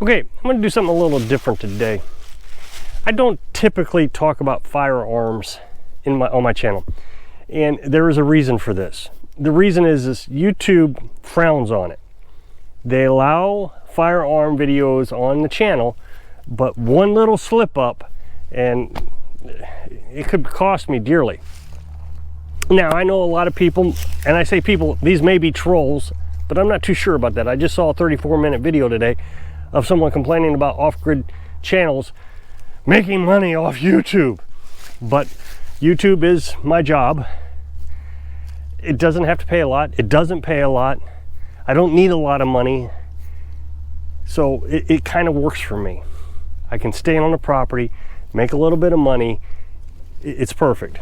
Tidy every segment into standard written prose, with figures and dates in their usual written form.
Okay, I'm going to do something a little different today. I don't typically talk about firearms on my channel, and there is a reason for this. The reason is YouTube frowns on it. They allow firearm videos on the channel, but one little slip up and it could cost me dearly. Now, I know a lot of people, and I say people, these may be trolls, but I'm not too sure about that. I just saw a 34-minute video today of someone complaining about off-grid channels making money off YouTube. But YouTube is my job. It doesn't have to pay a lot. It doesn't pay a lot. I don't need a lot of money. So it kind of works for me. I can stay on the property, make a little bit of money. It's perfect.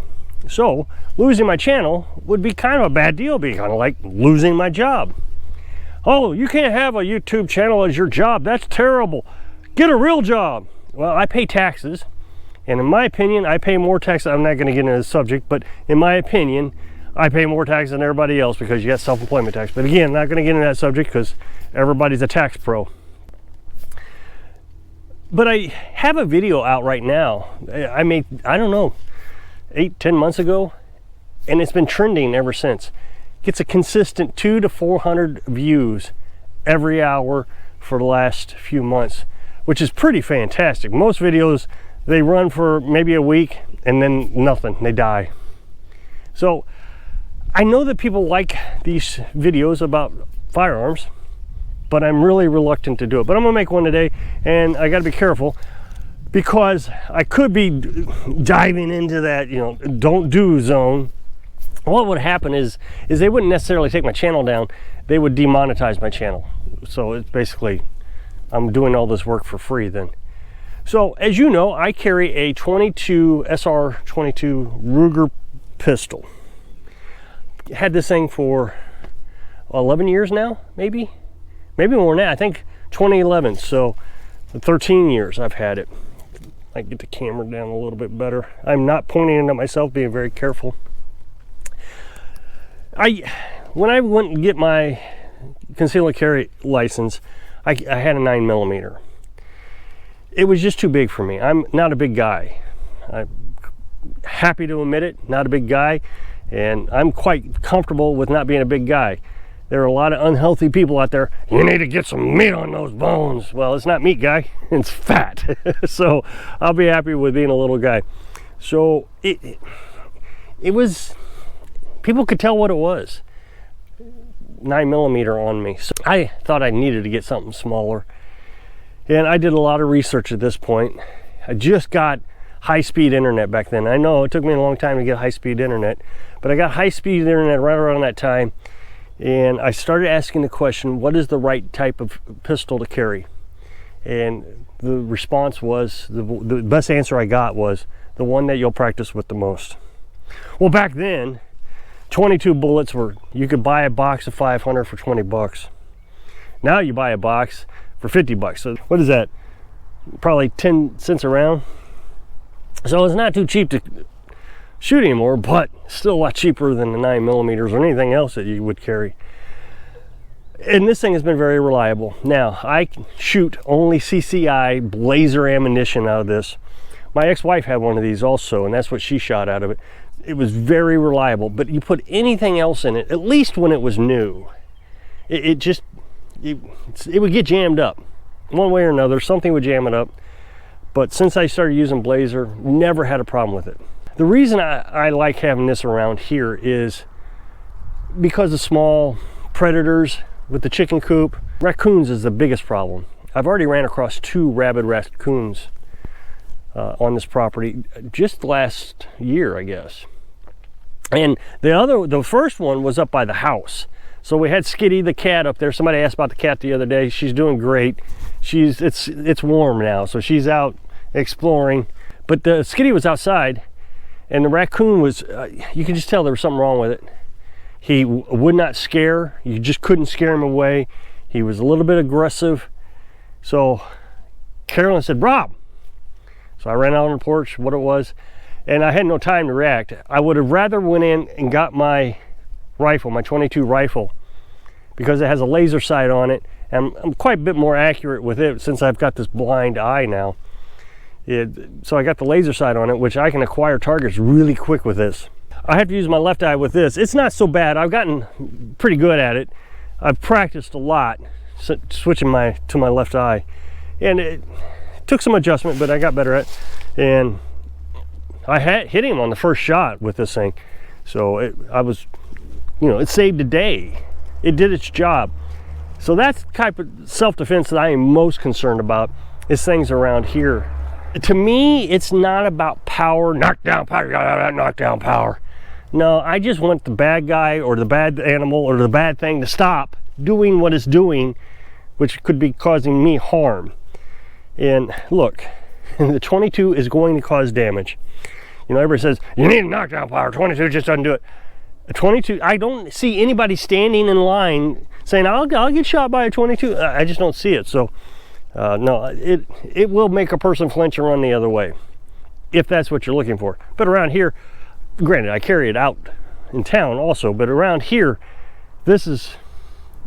So losing my channel would be kind of a bad deal, be kind of like losing my job. Oh, you can't have a YouTube channel as your job. That's terrible. Get a real job. Well, I pay taxes, and in my opinion, I pay more taxes. I'm not going to get into the subject, but in my opinion, I pay more taxes than everybody else because you got self-employment tax. But again, not going to get into that subject because everybody's a tax pro. But I have a video out right now. I made, I don't know, 8-10 months ago, and it's been trending ever since. Gets a consistent 200 to 400 views every hour for the last few months, which is pretty fantastic. Most videos, they run for maybe a week and then nothing, they die. So I know that people like these videos about firearms, but I'm really reluctant to do it. But I'm gonna make one today, and I gotta be careful because I could be diving into that, you know, don't do zone. What would happen is they wouldn't necessarily take my channel down, they would demonetize my channel. So it's basically, I'm doing all this work for free then. So as you know, I carry a 22 SR22 Ruger pistol. Had this thing for 11 years now, maybe more than that. I think 2011, so 13 years I've had it. I get the camera down a little bit better. I'm not pointing it at myself, being very careful. When I went and get my concealed carry license, I had a 9mm. It was just too big for me. I'm not a big guy. I'm happy to admit it, not a big guy, and I'm quite comfortable with not being a big guy. There are a lot of unhealthy people out there. You need to get some meat on those bones. Well, it's not meat, guy, it's fat. So I'll be happy with being a little guy. So it was, people could tell what it was. 9mm on me. So I thought I needed to get something smaller. And I did a lot of research at this point. I just got high-speed internet back then. I know it took me a long time to get high-speed internet, but I got high-speed internet right around that time. And I started asking the question, what is the right type of pistol to carry? And the response was, the best answer I got was, the one that you'll practice with the most. Well, back then, 22 bullets were, you could buy a box of 500 for 20 bucks. Now you buy a box for 50 bucks. So what is that? Probably 10 cents a round. So it's not too cheap to shoot anymore, but still a lot cheaper than the 9mm or anything else that you would carry. And this thing has been very reliable. Now, I shoot only CCI Blazer ammunition out of this. My ex-wife had one of these also, and that's what she shot out of it. It was very reliable, but you put anything else in it, at least when it was new, it would get jammed up. One way or another, something would jam it up. But since I started using Blazer, never had a problem with it. The reason I like having this around here is because of small predators with the chicken coop. Raccoons is the biggest problem. I've already ran across 2 rabid raccoons on this property just last year, I guess. And the first one was up by the house. So we had Skitty the cat up there. Somebody asked about the cat the other day. She's doing great. It's warm now, so she's out exploring. But the Skitty was outside, and the raccoon was, you can just tell there was something wrong with it. He would not scare. You just couldn't scare him away. He was a little bit aggressive. So Carolyn said, Rob. So I ran out on the porch, what it was, and I had no time to react. I would have rather went in and got my rifle, my 22 rifle, because it has a laser sight on it, And I'm quite a bit more accurate with it since I've got this blind eye now. So I got the laser sight on it, which I can acquire targets really quick with this. I have to use my left eye with this. It's not so bad. I've gotten pretty good at it. I've practiced a lot switching to my left eye, and it took some adjustment, but I got better at it. And I hit him on the first shot with this thing, so it saved a day. It did its job. So that's the type of self-defense that I am most concerned about, is things around here. To me, it's not about power, knockdown power. No, I just want the bad guy or the bad animal or the bad thing to stop doing what it's doing, which could be causing me harm. And look, the 22 is going to cause damage. You know, everybody says, you need a knockdown power, 22 just doesn't do it. A 22, I don't see anybody standing in line saying, I'll get shot by a 22. I just don't see it. So, no, it will make a person flinch and run the other way, if that's what you're looking for. But around here, granted, I carry it out in town also, but around here, this is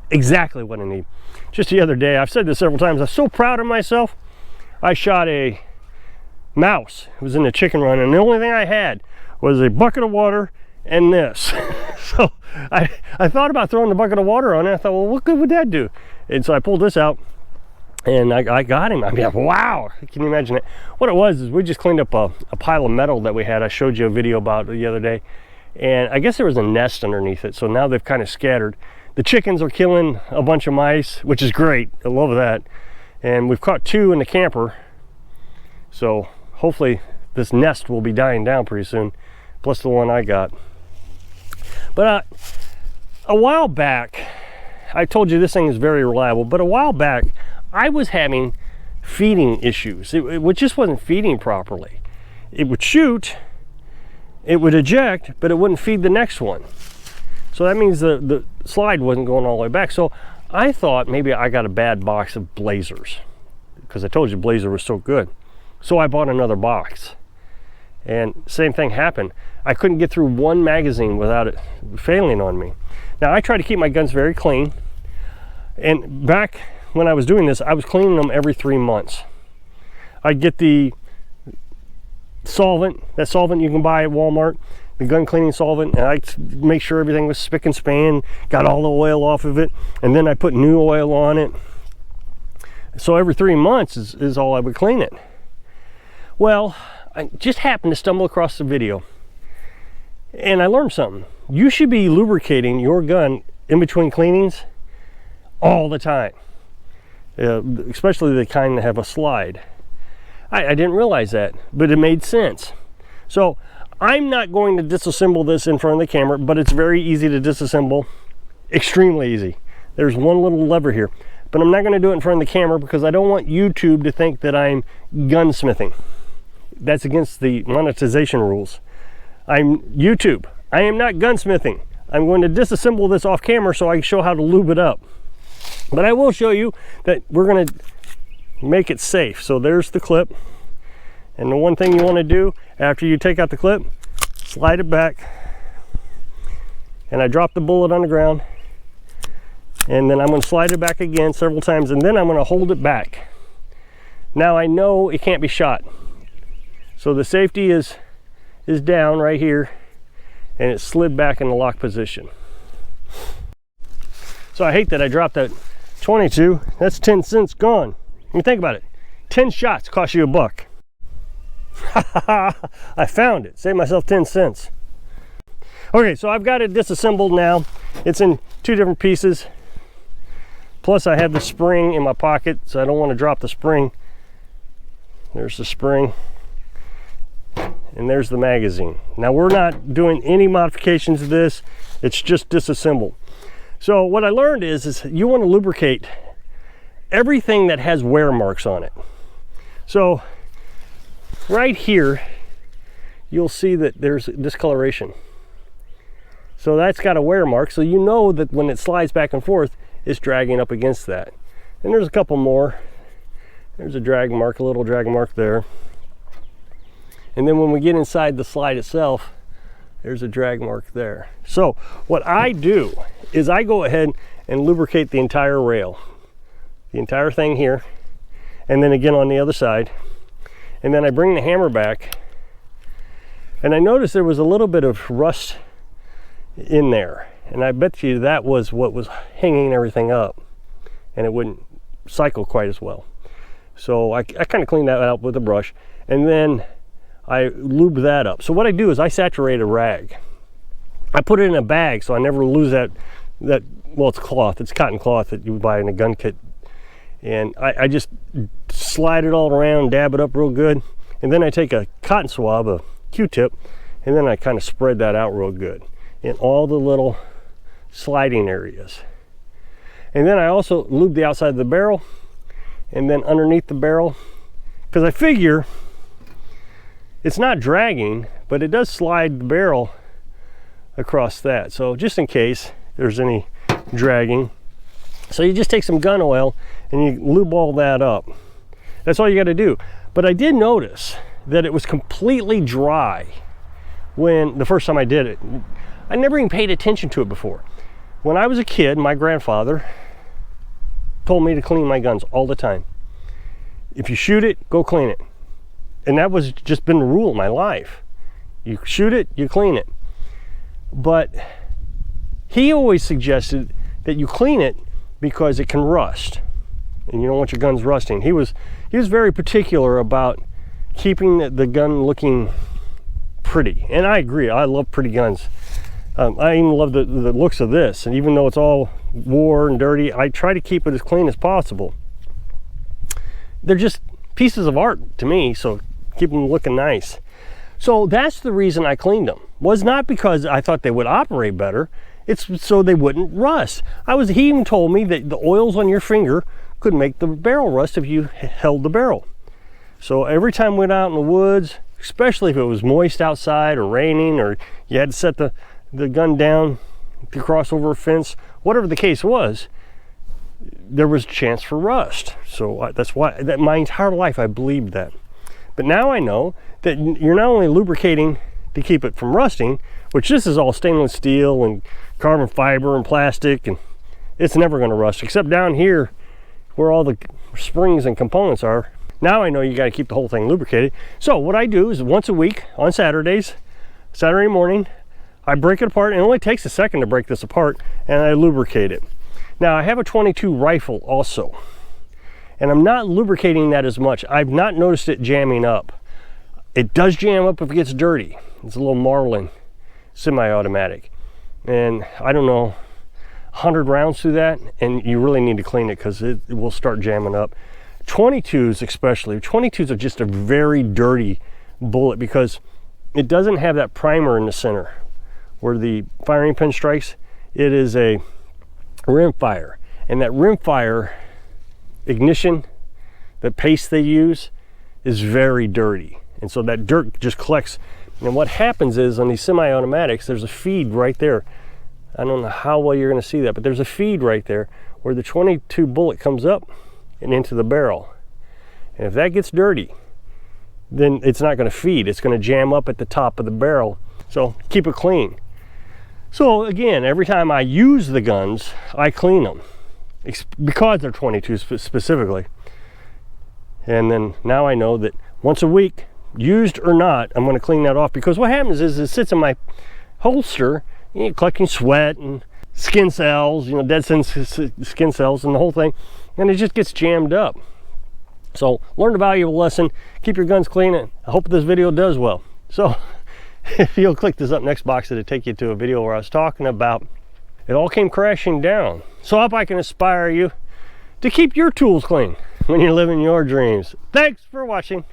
exactly what I need. Just the other day, I've said this several times, I'm so proud of myself. I shot a mouse. It was in a chicken run, and the only thing I had was a bucket of water and this. So I thought about throwing the bucket of water on it. I thought, well, what good would that do? And so I pulled this out, and I got him. I mean, wow, can you imagine it? What it was is we just cleaned up a pile of metal that we had. I showed you a video about the other day, and I guess there was a nest underneath it, so now they've kind of scattered. The chickens are killing a bunch of mice, which is great. I love that. And we've caught 2 in the camper, so hopefully this nest will be dying down pretty soon, plus the one I got. But a while back, I told you this thing is very reliable, but a while back I was having feeding issues. It just wasn't feeding properly. It would shoot, it would eject, but it wouldn't feed the next one. So that means the slide wasn't going all the way back. So I thought maybe I got a bad box of blazers, because I told you blazer was so good. So I bought another box, and same thing happened. I couldn't get through one magazine without it failing on me. Now, I try to keep my guns very clean, and back when I was doing this, I was cleaning them every 3 months. I'd get the solvent, that solvent you can buy at Walmart, the gun cleaning solvent, and I'd make sure everything was spick and span, got all the oil off of it, and then I put new oil on it. So every 3 months is all I would clean it. Well, I just happened to stumble across the video, and I learned something. You should be lubricating your gun in between cleanings all the time, especially the kind that have a slide. I didn't realize that, but it made sense. So I'm not going to disassemble this in front of the camera, but it's very easy to disassemble, extremely easy. There's one little lever here, but I'm not going to do it in front of the camera because I don't want YouTube to think that I'm gunsmithing. That's against the monetization rules. I'm YouTube. I am not gunsmithing. I'm going to disassemble this off camera so I can show how to lube it up. But I will show you that we're going to make it safe. So there's the clip. And the one thing you want to do after you take out the clip, slide it back. And I drop the bullet on the ground. And then I'm going to slide it back again several times, and then I'm going to hold it back. Now I know it can't be shot. So the safety is down right here, and it slid back in the lock position. So I hate that I dropped that 22. That's 10 cents gone. I mean, think about it. 10 shots cost you $1. I found it. Saved myself 10 cents. Okay, so I've got it disassembled now. It's in 2 different pieces. Plus I have the spring in my pocket, so I don't want to drop the spring. There's the spring. And there's the magazine. Now we're not doing any modifications to this. It's just disassembled. So what I learned is you want to lubricate everything that has wear marks on it. So right here, you'll see that there's discoloration. So that's got a wear mark. So you know that when it slides back and forth, it's dragging up against that. And there's a couple more. There's a drag mark, a little drag mark there. And then when we get inside the slide itself, there's a drag mark there. So what I do is I go ahead and lubricate the entire rail the entire thing here, and then again on the other side. And then I bring the hammer back, and I noticed there was a little bit of rust in there, and I bet you that was what was hanging everything up, and it wouldn't cycle quite as well. So I kind of cleaned that out with a brush, and then I lube that up. So what I do is I saturate a rag. I put it in a bag so I never lose that well, it's cloth, it's cotton cloth that you buy in a gun kit. And I just slide it all around, dab it up real good, and then I take a cotton swab, a Q-tip, and then I kind of spread that out real good in all the little sliding areas. And then I also lube the outside of the barrel, and then underneath the barrel, because I figure it's not dragging, but it does slide the barrel across that. So just in case there's any dragging. So you just take some gun oil and you lube all that up. That's all you got to do. But I did notice that it was completely dry when the first time I did it. I never even paid attention to it before. When I was a kid, my grandfather told me to clean my guns all the time. If you shoot it, go clean it. And that was just been the rule of my life. You shoot it, you clean it. But he always suggested that you clean it because it can rust, and you don't want your guns rusting. He was very particular about keeping the gun looking pretty, and I agree. I love pretty guns. I even love the looks of this, and even though it's all worn and dirty, I try to keep it as clean as possible. They're just pieces of art to me, so keep them looking nice. So that's the reason I cleaned them. Was not because I thought they would operate better. It's so they wouldn't rust. He even told me that the oils on your finger could make the barrel rust if you held the barrel. So every time we went out in the woods, especially if it was moist outside or raining, or you had to set the gun down to cross over a fence, whatever the case was, there was a chance for rust. So that's why, that my entire life I believed that. But now I know that you're not only lubricating to keep it from rusting, which this is all stainless steel and carbon fiber and plastic, and it's never going to rust, except down here where all the springs and components are. Now I know you got to keep the whole thing lubricated. So what I do is once a week on Saturday morning, I break it apart, and it only takes a second to break this apart, and I lubricate it. Now I have a 22 rifle also, and I'm not lubricating that as much. I've not noticed it jamming up. It does jam up if it gets dirty. It's a little Marlin semi-automatic, and I don't know, 100 rounds through that, and you really need to clean it because it will start jamming up. 22s especially. 22s are just a very dirty bullet because it doesn't have that primer in the center where the firing pin strikes. It is a rimfire, and that rimfire ignition, the paste they use, is very dirty, and so that dirt just collects. And what happens is on these semi-automatics, there's a feed right there. I don't know how well you're going to see that, but there's a feed right there where the 22 bullet comes up and into the barrel. And if that gets dirty, then it's not going to feed. It's going to jam up at the top of the barrel. So keep it clean. So again, every time I use the guns, I clean them because they're 22s specifically. And then now I know that once a week, used or not, I'm going to clean that off, because what happens is it sits in my holster, collecting sweat and skin cells, dead skin cells and the whole thing, and it just gets jammed up. So learn a valuable lesson. Keep your guns clean. I hope this video does well. So if you'll click this up next box, it'll take you to a video where I was talking about it all came crashing down. So I hope I can inspire you to keep your tools clean when you're living your dreams. Thanks for watching.